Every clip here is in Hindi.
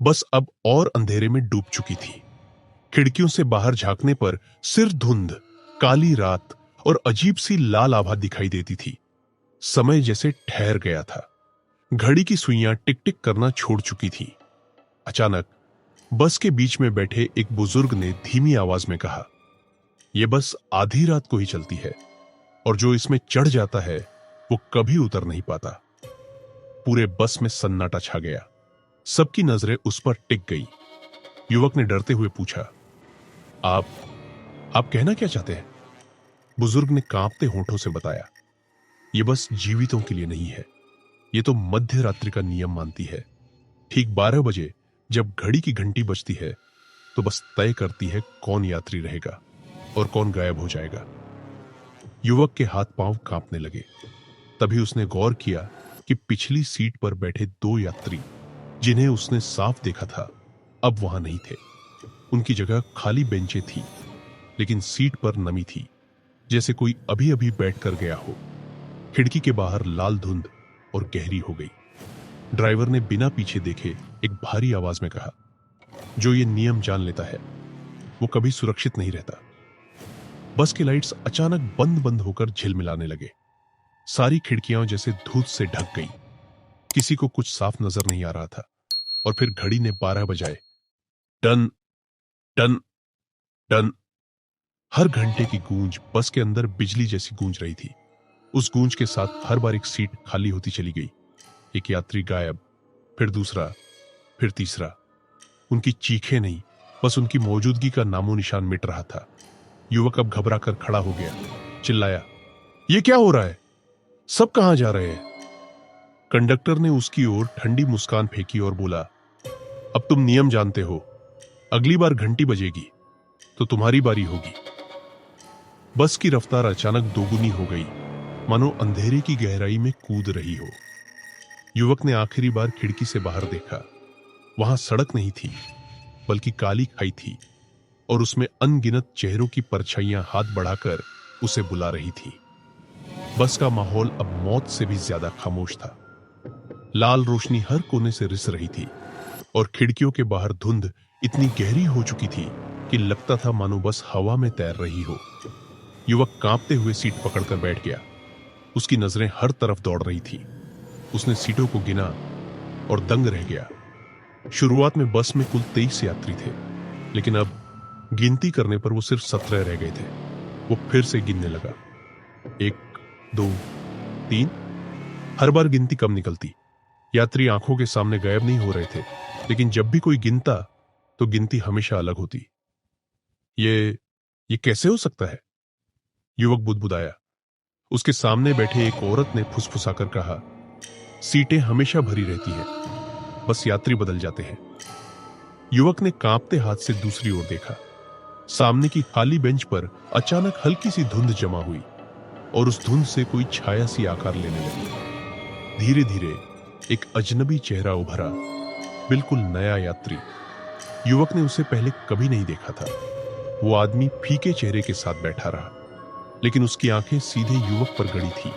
बस अब और अंधेरे में डूब चुकी थी। खिड़कियों से बाहर झांकने पर सिर धुंध, काली रात और अजीब सी लाल आभा दिखाई देती थी। समय जैसे ठहर गया था। घड़ी की सुइयां टिक टिक करना छोड़ चुकी थी। अचानक बस के बीच में बैठे एक बुजुर्ग ने धीमी आवाज में कहा, यह बस आधी रात को ही चलती है और जो इसमें चढ़ जाता है वो कभी उतर नहीं पाता। पूरे बस में सन्नाटा छा गया। सबकी नजरें उस पर टिक गई। युवक ने डरते हुए पूछा, आप कहना क्या चाहते हैं? बुजुर्ग ने कांपते होठों से बताया, यह बस जीवितों के लिए नहीं है, यह तो मध्य रात्रि का नियम मानती है। ठीक 12 बजे जब घड़ी की घंटी बजती है तो बस तय करती है कौन यात्री रहेगा और कौन गायब हो जाएगा। युवक के हाथ पांव कांपने लगे। तभी उसने गौर किया कि पिछली सीट पर बैठे 2 यात्री जिन्हें उसने साफ देखा था अब वहां नहीं थे। उनकी जगह खाली बेंचें थी, लेकिन सीट पर नमी थी, जैसे कोई अभी अभी बैठकर गया हो। खिड़की के बाहर लाल धुंध और गहरी हो गई। ड्राइवर ने बिना पीछे देखे एक भारी आवाज में कहा, जो ये नियम जान लेता है वो कभी सुरक्षित नहीं रहता। बस की लाइट्स अचानक बंद बंद होकर झिलमिलाने लगे। सारी खिड़कियां जैसे धूल से ढक गई। किसी को कुछ साफ नजर नहीं आ रहा था। और फिर घड़ी ने 12 बजाए। Ton ton ton. हर घंटे की गूंज बस के अंदर बिजली जैसी गूंज रही थी। उस गूंज के साथ हर बार एक सीट खाली होती चली गई। एक यात्री गायब, फिर दूसरा, फिर तीसरा। उनकी चीखें नहीं, बस उनकी मौजूदगी का नामो निशान मिट रहा था। युवक अब घबरा कर खड़ा हो गया। चिल्लाया, यह क्या हो रहा है? सब कहां जा रहे हैं? कंडक्टर ने उसकी ओर ठंडी मुस्कान फेंकी और बोला, अब तुम नियम जानते हो। अगली बार घंटी बजेगी तो तुम्हारी बारी होगी। बस की रफ्तार अचानक दोगुनी हो गई, मानो अंधेरे की गहराई में कूद रही हो। युवक ने आखिरी बार खिड़की से बाहर देखा। वहां सड़क नहीं थी, बल्कि काली खाई थी और उसमें अनगिनत चेहरों की परछाइयां हाथ बढ़ाकर उसे बुला रही थी। बस का माहौल अब मौत से भी ज्यादा खामोश था। लाल रोशनी हर कोने से रिस रही थी और खिड़कियों के बाहर धुंध इतनी गहरी हो चुकी थी कि लगता था मानो बस हवा में तैर रही हो। युवक कांपते हुए सीट पकड़कर बैठ गया। उसकी नजरें हर तरफ दौड़ रही थी। उसने सीटों को गिना और दंग रह गया। शुरुआत में बस में कुल 23 यात्री थे, लेकिन अब गिनती करने पर वो सिर्फ 17 रह गए थे। वो फिर से गिनने लगा। 1, 2, 3। हर बार गिनती कम निकलती। यात्री आंखों के सामने गायब नहीं हो रहे थे, लेकिन जब भी कोई गिनता तो गिनती हमेशा अलग होती। ये कैसे हो सकता है? युवक बुदबुदाया। उसके सामने बैठे एक औरत ने फुसफुसाकर कहा, सीटें हमेशा भरी रहती है, बस यात्री बदल जाते हैं। युवक ने कांपते हाथ से दूसरी ओर देखा। सामने की खाली बेंच पर अचानक हल्की सी धुंध जमा हुई और उस धुंध से कोई छाया सी आकार लेने लगी। धीरे धीरे एक अजनबी चेहरा उभरा, बिल्कुल नया यात्री। युवक ने उसे पहले कभी नहीं देखा था। वो आदमी फीके चेहरे के साथ बैठा रहा, लेकिन उसकी आंखें सीधे युवक पर गड़ी थी।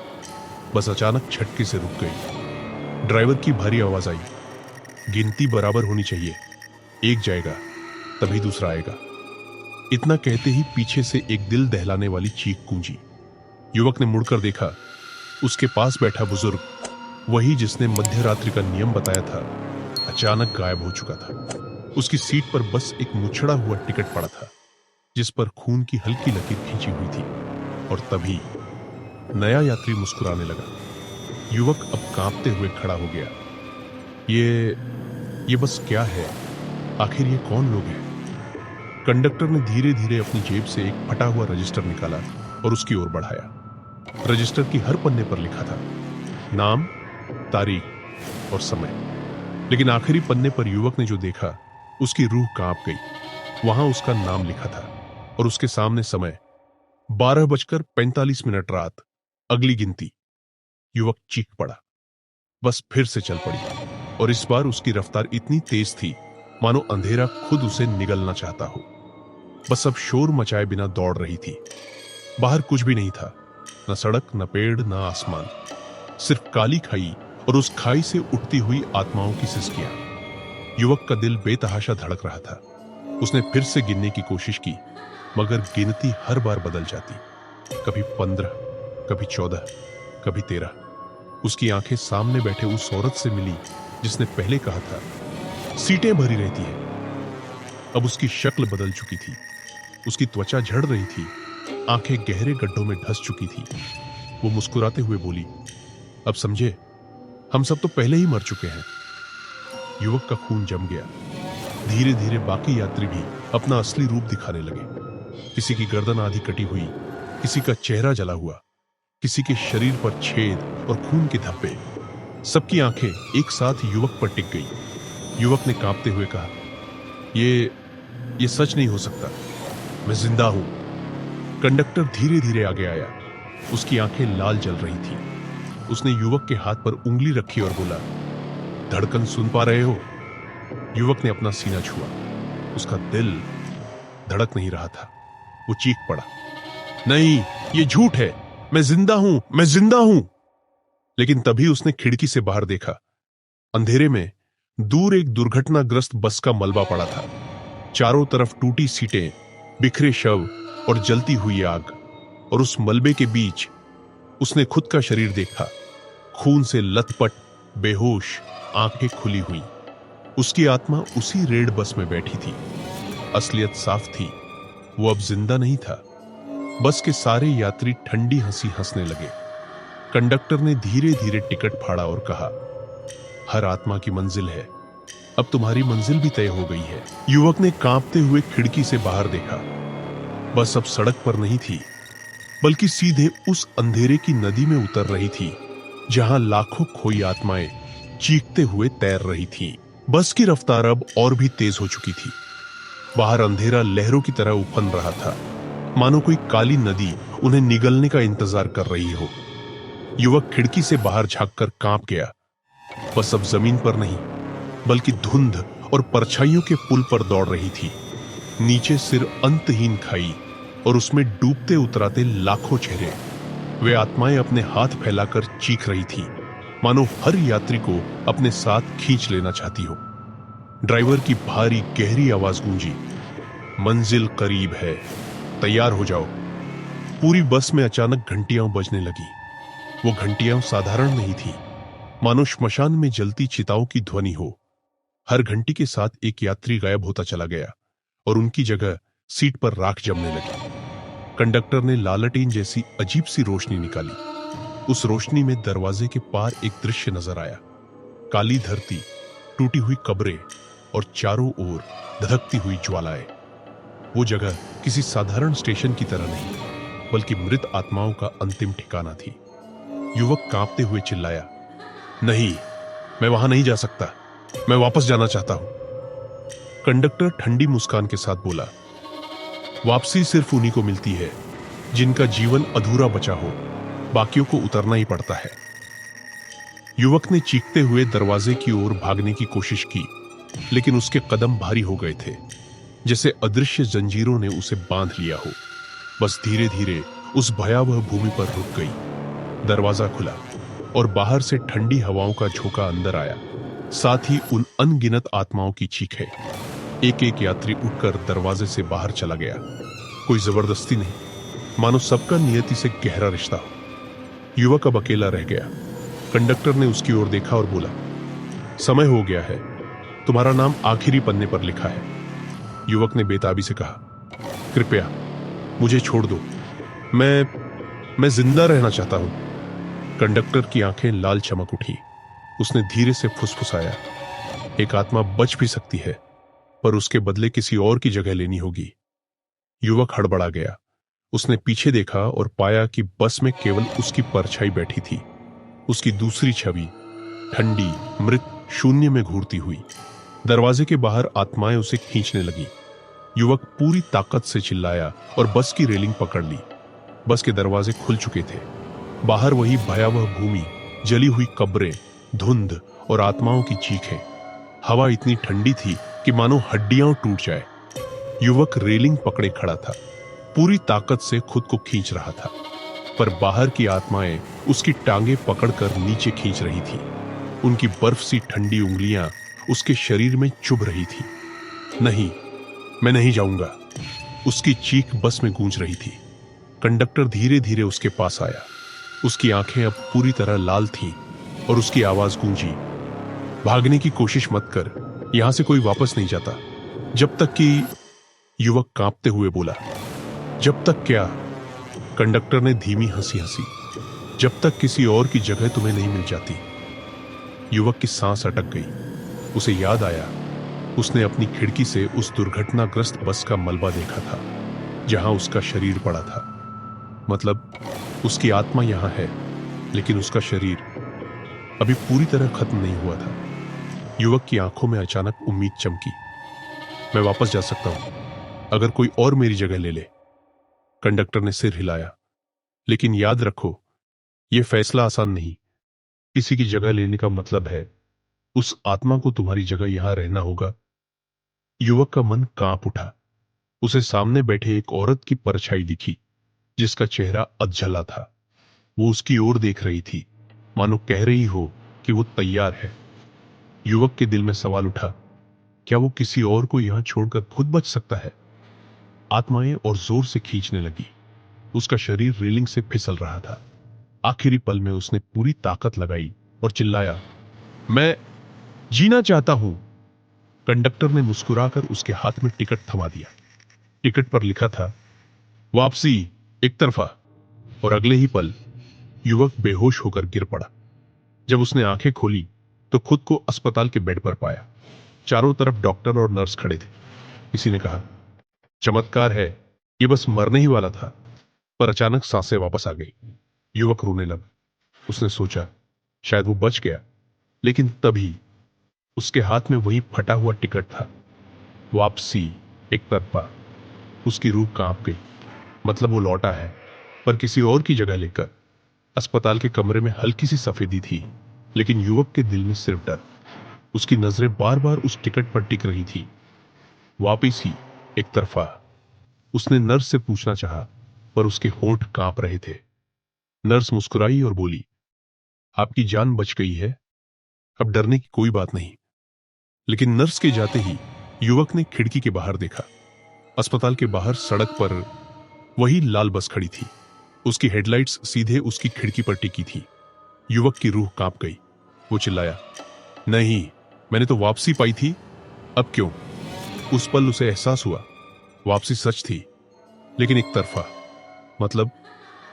बस अचानक झटके से रुक गई। ड्राइवर की भारी आवाज आई, गिनती बराबर होनी चाहिए, एक जाएगा तभी दूसरा आएगा। इतना कहते ही पीछे से एक दिल दहलाने वाली चीख गूंजी। युवक ने मुड़कर देखा। उसके पास बैठा बुजुर्ग, वही जिसने मध्य रात्रि का नियम बताया था, अचानक गायब हो चुका था। उसकी सीट पर बस एक मुछड़ा हुआ टिकट पड़ा था, जिस पर खून की हल्की लकीर खींची हुई थी। और तभी नया यात्री मुस्कुराने लगा। युवक अब कांपते हुए खड़ा हो गया। ये बस क्या है? आखिर ये कौन लोग हैं? कंडक्टर ने धीरे धीरे अपनी जेब से एक फटा हुआ रजिस्टर निकाला और उसकी ओर बढ़ाया। रजिस्टर की हर पन्ने पर लिखा था नाम, तारीख और समय। लेकिन आखिरी पन्ने पर युवक ने जो देखा, उसकी रूह कांप गई। वहां उसका नाम लिखा था और उसके सामने समय 12:45 रात, अगली गिनती। युवक चीख पड़ा। बस फिर से चल पड़ी और इस बार उसकी रफ्तार इतनी तेज थी मानो अंधेरा खुद उसे निगलना चाहता हो। बस अब शोर मचाए बिना दौड़ रही थी। बाहर कुछ भी नहीं था, न सड़क, न पेड़, न आसमान। सिर्फ काली खाई और उस खाई से उठती हुई आत्माओं की सिसकियां। युवक का दिल बेतहाशा धड़क रहा था। उसने फिर से गिनने की कोशिश की, मगर गिनती हर बार बदल जाती। कभी 15, कभी 14, कभी 13। उसकी आंखें सामने बैठे उस औरत से मिली जिसने पहले कहा था, सीटें भरी रहती है। अब उसकी शक्ल बदल चुकी थी। उसकी त्वचा झड़ रही थी, आंखें गहरे गड्ढों में धंस चुकी थी। वो मुस्कुराते हुए बोली, अब समझे, हम सब तो पहले ही मर चुके हैं। युवक का खून जम गया। धीरे धीरे बाकी यात्री भी अपना असली रूप दिखाने लगे। किसी की गर्दन आधी कटी हुई, किसी का चेहरा जला हुआ, किसी के शरीर पर छेद और खून के धब्बे। सबकी आंखें एक साथ युवक पर टिक गई। युवक ने कांपते हुए कहा, ये सच नहीं हो सकता, मैं जिंदा हूं। कंडक्टर धीरे धीरे आगे आया। उसकी आंखें लाल जल रही थी। उसने युवक के हाथ पर उंगली रखी और बोला, धड़कन सुन पा रहे हो? युवक ने अपना सीना छुआ। उसका दिल धड़क नहीं रहा था। वो चीख पड़ा, नहीं, ये झूठ है, मैं जिंदा हूं, मैं जिंदा हूं। लेकिन तभी उसने खिड़की से बाहर देखा। अंधेरे में दूर एक दुर्घटनाग्रस्त बस का मलबा पड़ा था। चारों तरफ टूटी सीटें, बिखरे शव और जलती हुई आग। और उस मलबे के बीच उसने खुद का शरीर देखा, खून से लथपथ, बेहोश, आंखें खुली हुई। उसकी आत्मा उसी रेड बस में बैठी थी। असलियत साफ थी, वो अब जिंदा नहीं था। बस के सारे यात्री ठंडी हंसी हंसने लगे। कंडक्टर ने धीरे धीरे टिकट फाड़ा और कहा, हर आत्मा की मंजिल है, अब तुम्हारी मंजिल भी तय हो गई है। युवक ने कांपते हुए खिड़की से बाहर देखा। बस अब सड़क पर नहीं थी, बल्कि सीधे उस अंधेरे की नदी में उतर रही थी, जहां लाखों खोई आत्माएं चीखते हुए तैर रही थीं। बस की रफ्तार अब और भी तेज हो चुकी थी। बाहर अंधेरा लहरों की तरह उफन रहा था, मानो कोई काली नदी उन्हें निगलने का इंतजार कर रही हो। युवक खिड़की से बाहर झांककर कांप गया। बस अब जमीन पर नहीं, बल्कि धुंध और परछाइयों के पुल पर दौड़ रही थी। नीचे सिर अंतहीन खाई और उसमें डूबते उतराते लाखों चेहरे। वे आत्माएं अपने हाथ फैलाकर चीख रही थी, मानो हर यात्री को अपने साथ खींच लेना चाहती हो। ड्राइवर की भारी गहरी आवाज गूंजी, मंजिल करीब है, तैयार हो जाओ। पूरी बस में अचानक घंटियां बजने लगी। वो घंटियां साधारण नहीं थी, मानो श्मशान में जलती चिताओं की ध्वनि हो। हर घंटी के साथ एक यात्री गायब होता चला गया और उनकी जगह सीट पर राख जमने लगी। कंडक्टर ने लालटेन जैसी अजीब सी रोशनी निकाली। उस रोशनी में दरवाजे के पार एक दृश्य नजर आया। काली धरती, टूटी हुई कब्रें और चारों ओर धधकती हुई ज्वालाएं। वो जगह किसी साधारण स्टेशन की तरह नहीं, बल्कि मृत आत्माओं का अंतिम ठिकाना थी। युवक कांपते हुए चिल्लाया, नहीं, मैं वहां नहीं जा सकता, मैं वापस जाना चाहता हूं। कंडक्टर ठंडी मुस्कान के साथ बोला, वापसी सिर्फ उन्हीं को मिलती है जिनका जीवन अधूरा बचा हो, बाकियों को उतरना ही पड़ता है। युवक ने चीखते हुए दरवाजे की ओर भागने की कोशिश की, लेकिन उसके कदम भारी हो गए थे, जैसे अदृश्य जंजीरों ने उसे बांध लिया हो। बस धीरे धीरे उस भयावह भूमि पर रुक गई। दरवाजा खुला और बाहर से ठंडी हवाओं का झोंका अंदर आया, साथ ही उन अनगिनत आत्माओं की चीखें। एक एक यात्री उठकर दरवाजे से बाहर चला गया। कोई जबरदस्ती नहीं, मानो सबका नियति से गहरा रिश्ता हो। युवक अब अकेला रह गया। कंडक्टर ने उसकी ओर देखा और बोला, समय हो गया है, तुम्हारा नाम आखिरी पन्ने पर लिखा है। युवक ने बेताबी से कहा, कृपया मुझे छोड़ दो, मैं जिंदा रहना चाहता हूं। कंडक्टर की आंखें लाल चमक उठी। उसने धीरे से फुसफुसाया, एक आत्मा बच भी सकती है, पर उसके बदले किसी और की जगह लेनी होगी। युवक हड़बड़ा गया। उसने पीछे देखा और पाया कि बस में केवल उसकी परछाई बैठी थी। उसकी दूसरी छवि ठंडी, मृत, शून्य में घूरती हुई। दरवाजे के बाहर आत्माएं उसे खींचने लगी। युवक पूरी ताकत से चिल्लाया और बस की रेलिंग पकड़ ली। बस के दरवाजे खुल चुके थे। बाहर वही भयावह भूमि, जली हुई कब्रें, धुंध और आत्माओं की चीखें। हवा इतनी ठंडी थी कि मानो हड्डियां टूट जाए। युवक रेलिंग पकड़े खड़ा था, पूरी ताकत से खुद को खींच रहा था, पर बाहर की आत्माएं उसकी टांगें पकड़कर नीचे खींच रही थी। उनकी बर्फ सी ठंडी उंगलियां उसके शरीर में चुभ रही थी। नहीं, मैं नहीं जाऊंगा, उसकी चीख बस में गूंज रही थी। कंडक्टर धीरे धीरे उसके पास आया। उसकी आंखें अब पूरी तरह लाल थीं और उसकी आवाज गूंजी, भागने की कोशिश मत कर, यहां से कोई वापस नहीं जाता। जब तक कि युवक कांपते हुए बोला। जब तक क्या? कंडक्टर ने धीमी हंसी हंसी। जब तक किसी और की जगह तुम्हें नहीं मिल जाती। युवक की सांस अटक गई। उसे याद आया, उसने अपनी खिड़की से उस दुर्घटनाग्रस्त बस का मलबा देखा था जहां उसका शरीर पड़ा था। मतलब उसकी आत्मा यहां है, लेकिन उसका शरीर अभी पूरी तरह खत्म नहीं हुआ था। युवक की आंखों में अचानक उम्मीद चमकी। मैं वापस जा सकता हूं, अगर कोई और मेरी जगह ले ले। कंडक्टर ने सिर हिलाया। लेकिन याद रखो, यह फैसला आसान नहीं। किसी की जगह लेने का मतलब है उस आत्मा को तुम्हारी जगह यहां रहना होगा। युवक का मन कांप उठा। उसे सामने बैठे एक औरत की परछाई दिखी, जिसका चेहरा अधजला था। वो उसकी ओर देख रही थी, मानो कह रही हो कि वो तैयार है। युवक के दिल में सवाल उठा, क्या वो किसी और को यहां छोड़कर खुद बच सकता है? आत्माएं और जोर से खींचने लगी। उसका शरीर रेलिंग से फिसल रहा था। आखिरी पल में उसने पूरी ताकत लगाई और चिल्लाया, मैं जीना चाहता हूं। कंडक्टर ने मुस्कुराकर उसके हाथ में टिकट थमा दिया। टिकट पर लिखा था, वापसी एक तरफा। और अगले ही पल युवक बेहोश होकर गिर पड़ा। जब उसने आंखें खोली तो खुद को अस्पताल के बेड पर पाया। चारों तरफ डॉक्टर और नर्स खड़े थे। किसी ने कहा, चमत्कार है, ये बस मरने ही वाला था। पर अचानक सांसें वापस आ गई। युवक रोने लगा। उसने सोचा, शायद वो बच गया। लेकिन तभी उसके हाथ में वही फटा हुआ टिकट था, वापसी एक तरफा। उसकी रूह कांप गई। मतलब वो लौटा है, पर किसी और की जगह लेकर। अस्पताल के कमरे में हल्की सी सफेदी थी, लेकिन युवक के दिल में सिर्फ डर। उसकी नजरें बार बार उस टिकट पर टिक रही थी, वापसी एक तरफा। उसने नर्स से पूछना चाहा, पर उसके होंठ कांप रहे थे। नर्स मुस्कुराई और बोली, आपकी जान बच गई है, अब डरने की कोई बात नहीं। लेकिन नर्स के जाते ही युवक ने खिड़की के बाहर देखा। अस्पताल के बाहर सड़क पर वही लाल बस खड़ी थी। उसकी हेडलाइट्स सीधे उसकी खिड़की पर टिकी थी। युवक की रूह कांप गई। वो चिल्लाया, नहीं, मैंने तो वापसी पाई थी, अब क्यों? उस पल उसे एहसास हुआ, वापसी सच थी, लेकिन एक तरफा। मतलब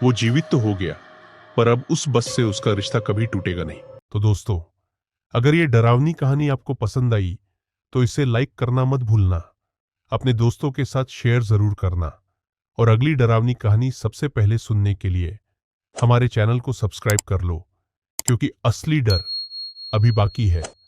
वो जीवित तो हो गया, पर अब उस बस से उसका रिश्ता कभी टूटेगा नहीं। तो दोस्तों, अगर ये डरावनी कहानी आपको पसंद आई तो इसे लाइक करना मत भूलना, अपने दोस्तों के साथ शेयर जरूर करना, और अगली डरावनी कहानी सबसे पहले सुनने के लिए हमारे चैनल को सब्सक्राइब कर लो, क्योंकि असली डर अभी बाकी है।